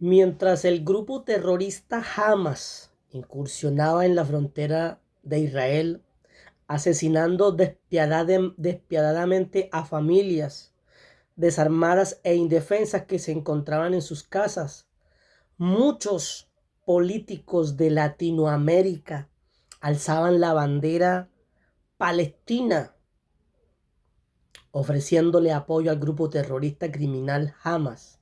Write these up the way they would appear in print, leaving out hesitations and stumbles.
Mientras el grupo terrorista Hamas incursionaba en la frontera de Israel, asesinando despiadadamente a familias desarmadas e indefensas que se encontraban en sus casas, muchos políticos de Latinoamérica alzaban la bandera palestina, ofreciéndole apoyo al grupo terrorista criminal Hamas.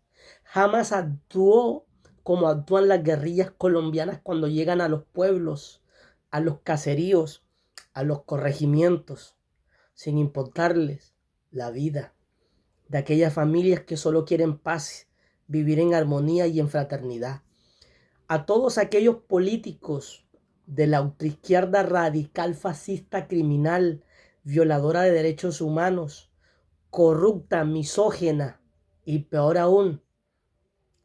Hamas actuó como actúan las guerrillas colombianas cuando llegan a los pueblos, a los caseríos, a los corregimientos, sin importarles la vida de aquellas familias que solo quieren paz, vivir en armonía y en fraternidad. A todos aquellos políticos de la ultraizquierda radical, fascista, criminal, violadora de derechos humanos, corrupta, misógena y peor aún,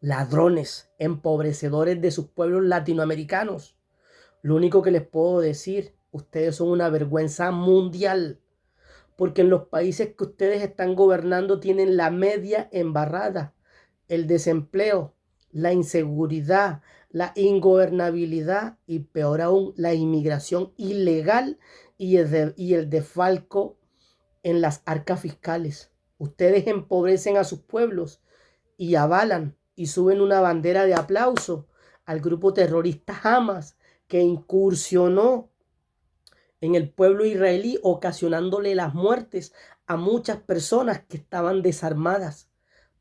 ladrones, empobrecedores de sus pueblos latinoamericanos. Lo único que les puedo decir, ustedes son una vergüenza mundial, porque en los países que ustedes están gobernando tienen la media embarrada, el desempleo, la inseguridad, la ingobernabilidad y peor aún, la inmigración ilegal y el desfalco en las arcas fiscales. Ustedes empobrecen a sus pueblos y avalan y suben una bandera de aplauso al grupo terrorista Hamas, que incursionó en el pueblo israelí, ocasionándole las muertes a muchas personas que estaban desarmadas,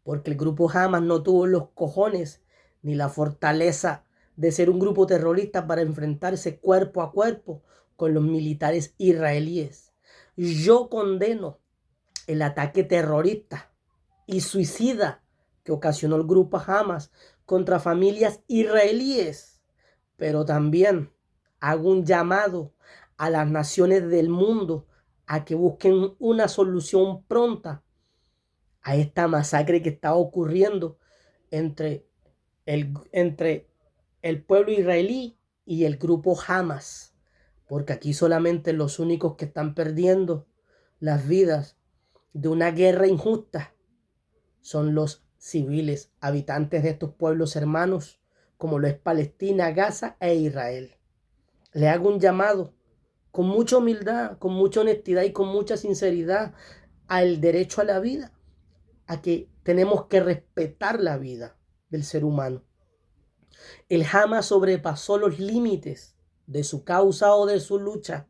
porque el grupo Hamas no tuvo los cojones ni la fortaleza de ser un grupo terrorista para enfrentarse cuerpo a cuerpo con los militares israelíes. Yo condeno el ataque terrorista y suicida que ocasionó el grupo Hamas contra familias israelíes, pero también hago un llamado a las naciones del mundo a que busquen una solución pronta a esta masacre que está ocurriendo entre el pueblo israelí y el grupo Hamas, porque aquí solamente los únicos que están perdiendo las vidas de una guerra injusta son los civiles, habitantes de estos pueblos hermanos, como lo es Palestina, Gaza e Israel. Le hago un llamado con mucha humildad, con mucha honestidad y con mucha sinceridad al derecho a la vida, a que tenemos que respetar la vida del ser humano. El Hamas sobrepasó los límites de su causa o de su lucha.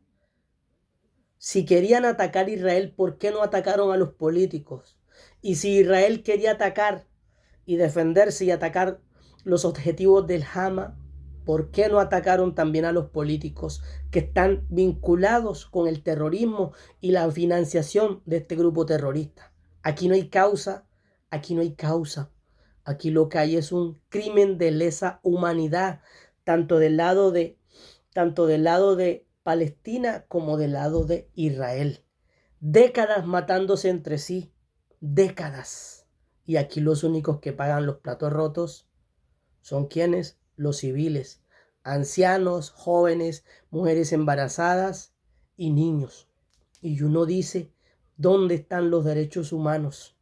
Si querían atacar a Israel, ¿por qué no atacaron a los políticos? Y si Israel quería atacar y defenderse y atacar los objetivos del Hamas, ¿por qué no atacaron también a los políticos que están vinculados con el terrorismo y la financiación de este grupo terrorista? Aquí no hay causa, aquí no hay causa. Aquí lo que hay es un crimen de lesa humanidad, tanto del lado de, tanto del lado de Palestina como del lado de Israel. Décadas matándose entre sí, décadas. Y aquí los únicos que pagan los platos rotos son quienes, los civiles, ancianos, jóvenes, mujeres embarazadas y niños. Y uno dice, ¿dónde están los derechos humanos?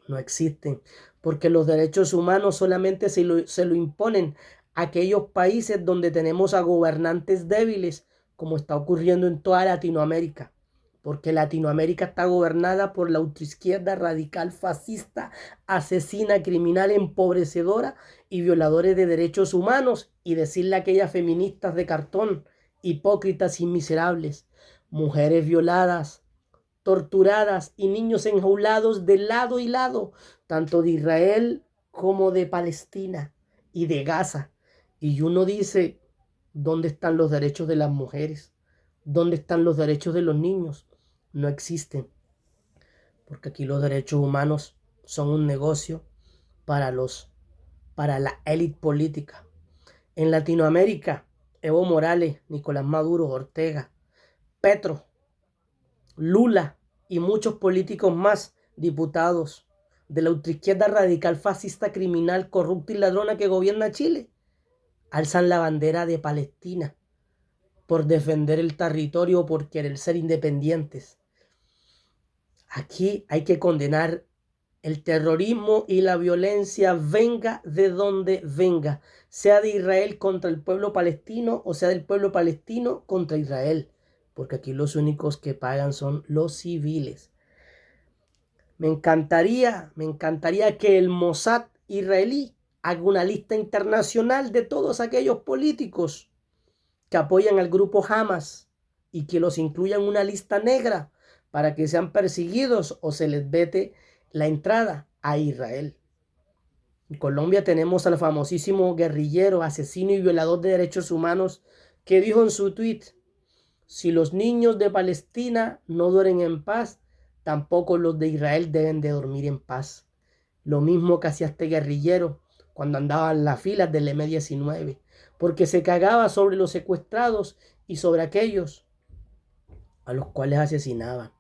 No existen, porque los derechos humanos solamente se lo imponen a aquellos países donde tenemos a gobernantes débiles, como está ocurriendo en toda Latinoamérica, porque Latinoamérica está gobernada por la ultraizquierda radical, fascista, asesina, criminal, empobrecedora y violadores de derechos humanos. Y decirle a aquellas feministas de cartón, hipócritas y miserables, mujeres violadas, torturadas y niños enjaulados de lado y lado, tanto de Israel como de Palestina y de Gaza. Y uno dice, ¿dónde están los derechos de las mujeres? ¿Dónde están los derechos de los niños? No existen, porque aquí los derechos humanos son un negocio para la élite política. En Latinoamérica, Evo Morales, Nicolás Maduro, Ortega, Petro, Lula y muchos políticos más, diputados de la ultraizquierda radical, fascista, criminal, corrupta y ladrona que gobierna Chile, alzan la bandera de Palestina por defender el territorio o por querer ser independientes. Aquí hay que condenar el terrorismo y la violencia venga de donde venga, sea de Israel contra el pueblo palestino o sea del pueblo palestino contra Israel, porque aquí los únicos que pagan son los civiles. Me encantaría que el Mossad israelí haga una lista internacional de todos aquellos políticos que apoyan al grupo Hamas y que los incluya en una lista negra para que sean perseguidos o se les vete la entrada a Israel. En Colombia tenemos al famosísimo guerrillero, asesino y violador de derechos humanos que dijo en su tweet: si los niños de Palestina no duermen en paz, tampoco los de Israel deben de dormir en paz. Lo mismo que hacía este guerrillero cuando andaba en las filas del M-19, porque se cagaba sobre los secuestrados y sobre aquellos a los cuales asesinaban.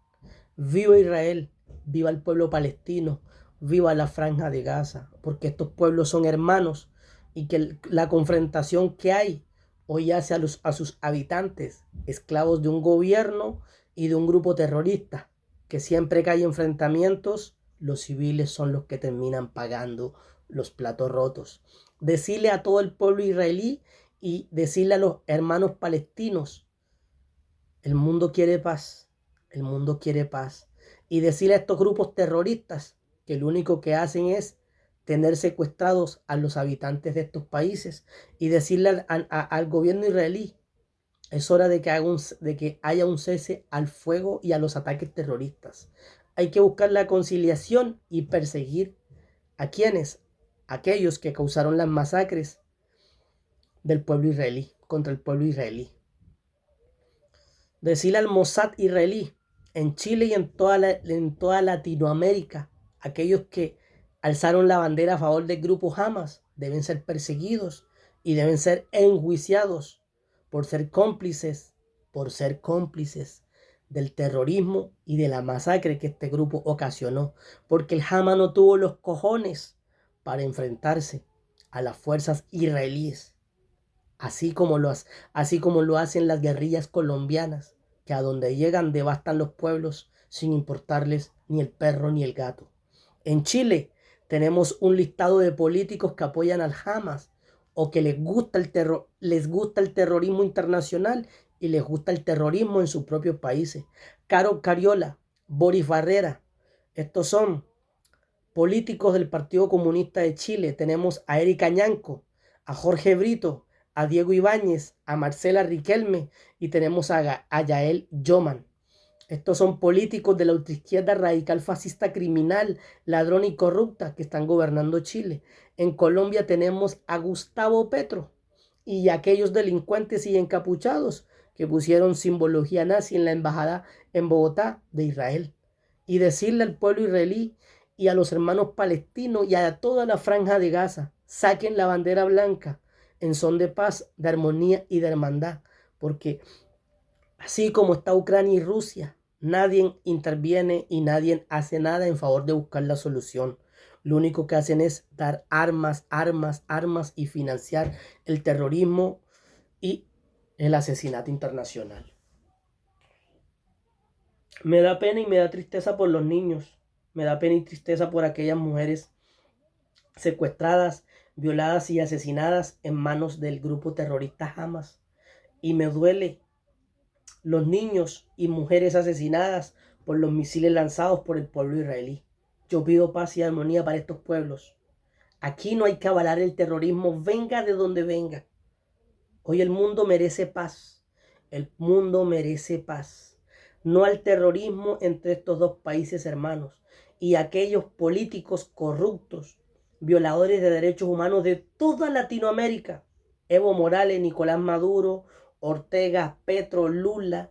Viva Israel, viva el pueblo palestino, viva la Franja de Gaza, porque estos pueblos son hermanos y que la confrontación que hay hoy hace a sus habitantes esclavos de un gobierno y de un grupo terrorista, que siempre que hay enfrentamientos, los civiles son los que terminan pagando los platos rotos. Decirle a todo el pueblo israelí y decirle a los hermanos palestinos: el mundo quiere paz, el mundo quiere paz. Y decirle a estos grupos terroristas que lo único que hacen es tener secuestrados a los habitantes de estos países. Y decirle al gobierno israelí: es hora de que haya un cese al fuego y a los ataques terroristas. Hay que buscar la conciliación y perseguir a quienes, aquellos que causaron las masacres del pueblo israelí, contra el pueblo israelí. Decirle al Mossad israelí en Chile y en toda Latinoamérica: aquellos que alzaron la bandera a favor del grupo Hamas deben ser perseguidos y deben ser enjuiciados por ser cómplices del terrorismo y de la masacre que este grupo ocasionó, porque el Hamas no tuvo los cojones para enfrentarse a las fuerzas israelíes. Así como lo hacen las guerrillas colombianas, que a donde llegan devastan los pueblos sin importarles ni el perro ni el gato. En Chile tenemos un listado de políticos que apoyan al Hamas o que les gusta el terrorismo internacional y les gusta el terrorismo en sus propios países. Caro Cariola, Boris Barrera, estos son políticos del Partido Comunista de Chile. Tenemos a Erika Ñanco, a Jorge Brito, a Diego Ibáñez, a Marcela Riquelme y tenemos a Yael Yoman. Estos son políticos de la ultraizquierda radical fascista criminal, ladrón y corrupta que están gobernando Chile. En Colombia tenemos a Gustavo Petro y a aquellos delincuentes y encapuchados que pusieron simbología nazi en la embajada en Bogotá de Israel. Y decirle al pueblo israelí y a los hermanos palestinos y a toda la Franja de Gaza: saquen la bandera blanca en son de paz, de armonía y de hermandad, porque así como está Ucrania y Rusia, nadie interviene y nadie hace nada en favor de buscar la solución. Lo único que hacen es dar armas y financiar el terrorismo y el asesinato internacional. Me da pena y me da tristeza por los niños. Me da pena y tristeza por aquellas mujeres secuestradas, violadas y asesinadas en manos del grupo terrorista Hamas. Y me duele los niños y mujeres asesinadas por los misiles lanzados por el pueblo israelí. Yo pido paz y armonía para estos pueblos. Aquí no hay que avalar el terrorismo, venga de donde venga. Hoy el mundo merece paz. El mundo merece paz. No al terrorismo entre estos dos países hermanos y aquellos políticos corruptos, violadores de derechos humanos de toda Latinoamérica: Evo Morales, Nicolás Maduro, Ortega, Petro, Lula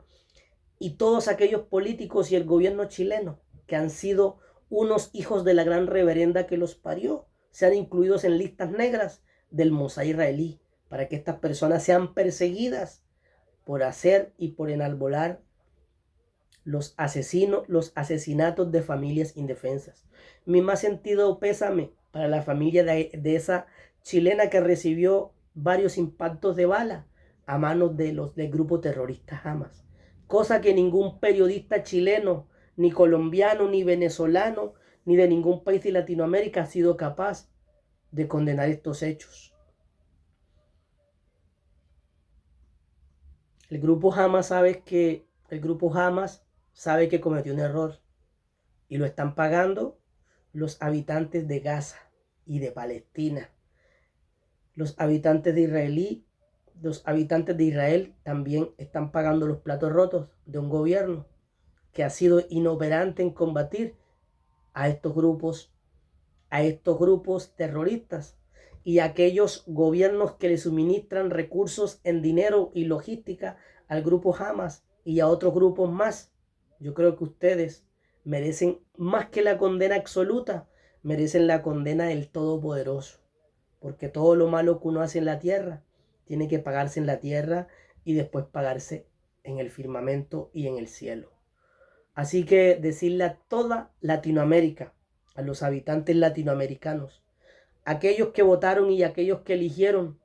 y todos aquellos políticos y el gobierno chileno que han sido unos hijos de la gran reverenda que los parió, sean incluidos en listas negras del Mossad israelí, para que estas personas sean perseguidas por hacer y por enarbolar los asesinatos de familias indefensas. Mi más sentido pésame para la familia de esa chilena que recibió varios impactos de bala a manos del grupo terrorista Hamas. Cosa que ningún periodista chileno, ni colombiano, ni venezolano, ni de ningún país de Latinoamérica ha sido capaz de condenar estos hechos. El grupo Hamas sabe que cometió un error y lo están pagando los habitantes de Gaza y de Palestina. Los habitantes de Israel también están pagando los platos rotos de un gobierno que ha sido inoperante en combatir a estos grupos terroristas y a aquellos gobiernos que le suministran recursos en dinero y logística al grupo Hamas y a otros grupos más. Yo creo que ustedes merecen más que la condena absoluta, merecen la condena del Todopoderoso, porque todo lo malo que uno hace en la tierra tiene que pagarse en la tierra y después pagarse en el firmamento y en el cielo. Así que decirle a toda Latinoamérica, a los habitantes latinoamericanos, aquellos que votaron y aquellos que eligieron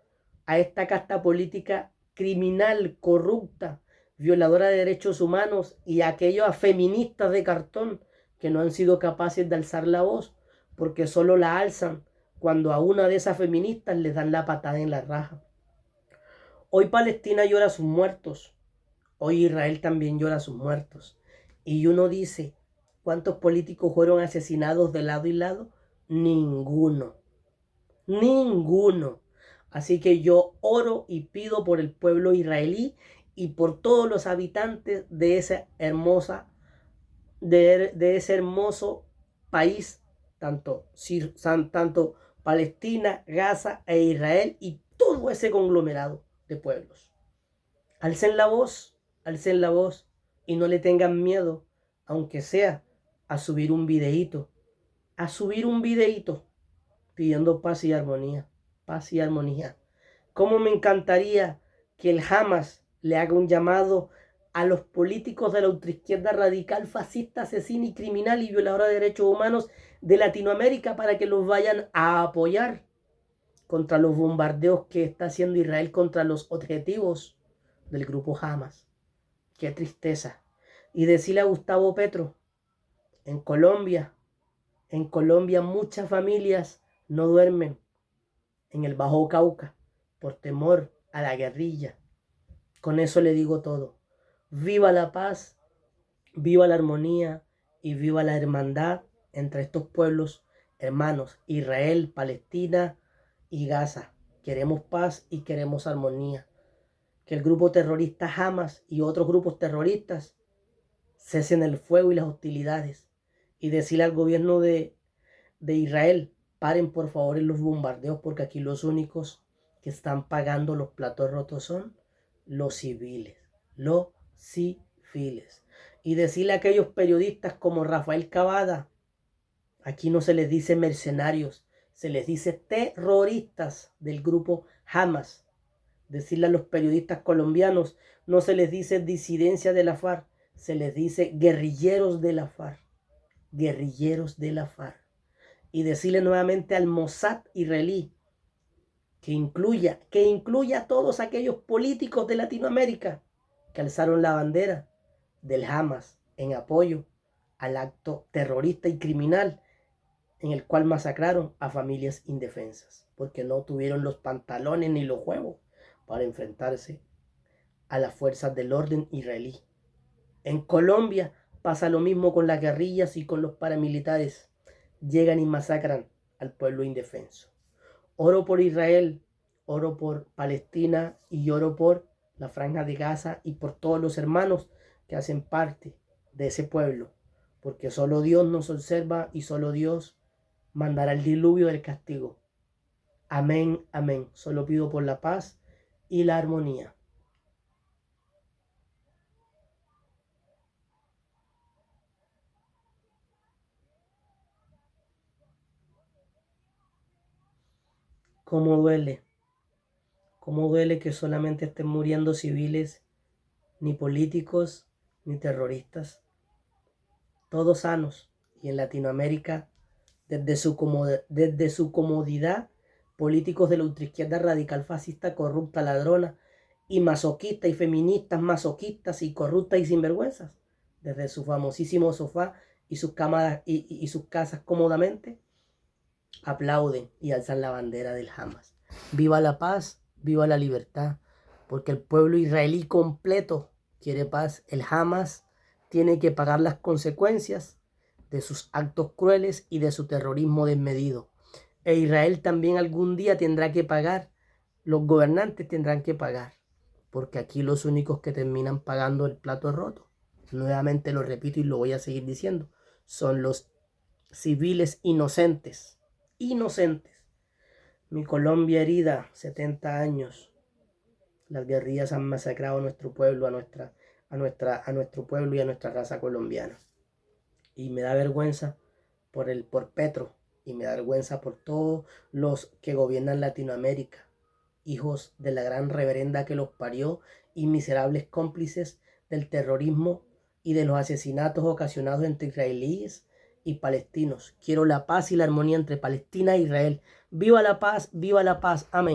a esta casta política criminal, corrupta, violadora de derechos humanos, y a aquellos feministas de cartón que no han sido capaces de alzar la voz, porque solo la alzan cuando a una de esas feministas les dan la patada en la raja. Hoy Palestina llora a sus muertos, hoy Israel también llora a sus muertos. Y uno dice, ¿cuántos políticos fueron asesinados de lado y lado? Ninguno. Ninguno. Así que yo oro y pido por el pueblo israelí y por todos los habitantes de ese hermoso país, tanto Palestina, Gaza e Israel y todo ese conglomerado de pueblos. Alcen la voz y no le tengan miedo, aunque sea a subir un videíto pidiendo paz y armonía. ¿Cómo me encantaría que el Hamas le haga un llamado a los políticos de la ultraizquierda radical, fascista, asesina y criminal y violadora de derechos humanos de Latinoamérica para que los vayan a apoyar contra los bombardeos que está haciendo Israel contra los objetivos del grupo Hamas? Qué tristeza. Y decirle a Gustavo Petro, en Colombia muchas familias no duermen en el Bajo Cauca por temor a la guerrilla. Con eso le digo todo. Viva la paz, viva la armonía y viva la hermandad entre estos pueblos hermanos, Israel, Palestina y Gaza. Queremos paz y queremos armonía. Que el grupo terrorista Hamas y otros grupos terroristas cesen el fuego y las hostilidades. Y decirle al gobierno de Israel, paren por favor en los bombardeos, porque aquí los únicos que están pagando los platos rotos son los civiles. Y decirle a aquellos periodistas como Rafael Cavada, aquí no se les dice mercenarios, se les dice terroristas del grupo Hamas. Decirle a los periodistas colombianos, no se les dice disidencia de la FARC, se les dice guerrilleros de la FARC. Y decirle nuevamente al Mossad israelí que incluya a todos aquellos políticos de Latinoamérica que alzaron la bandera del Hamas en apoyo al acto terrorista y criminal en el cual masacraron a familias indefensas, porque no tuvieron los pantalones ni los huevos para enfrentarse a las fuerzas del orden israelí. En Colombia pasa lo mismo con las guerrillas y con los paramilitares. Llegan y masacran al pueblo indefenso. Oro por Israel, oro por Palestina y oro por la Franja de Gaza y por todos los hermanos que hacen parte de ese pueblo, porque solo Dios nos observa y solo Dios mandará el diluvio del castigo. Amén, amén. Solo pido por la paz y la armonía. ¿Cómo duele que solamente estén muriendo civiles, ni políticos, ni terroristas? Todos sanos. Y en Latinoamérica, desde su comodidad, políticos de la ultraizquierda radical, fascista, corrupta, ladrona, y masoquistas y feministas masoquistas y corruptas y sinvergüenzas, desde su famosísimo sofá, y sus casas cómodamente, aplauden y alzan la bandera del Hamas. Viva la paz, viva la libertad, porque el pueblo israelí completo quiere paz. El Hamas tiene que pagar las consecuencias de sus actos crueles y de su terrorismo desmedido. E Israel también algún día tendrá que pagar, los gobernantes tendrán que pagar, porque aquí los únicos que terminan pagando el plato roto, nuevamente lo repito y lo voy a seguir diciendo, son los civiles inocentes. Mi Colombia herida, 70 años. Las guerrillas han masacrado a nuestro pueblo, a nuestro pueblo y a nuestra raza colombiana. Y me da vergüenza por Petro, y me da vergüenza por todos los que gobiernan Latinoamérica, hijos de la gran reverenda que los parió y miserables cómplices del terrorismo y de los asesinatos ocasionados entre israelíes y palestinos. Quiero la paz y la armonía entre Palestina e Israel. ¡Viva la paz! ¡Viva la paz! Amén.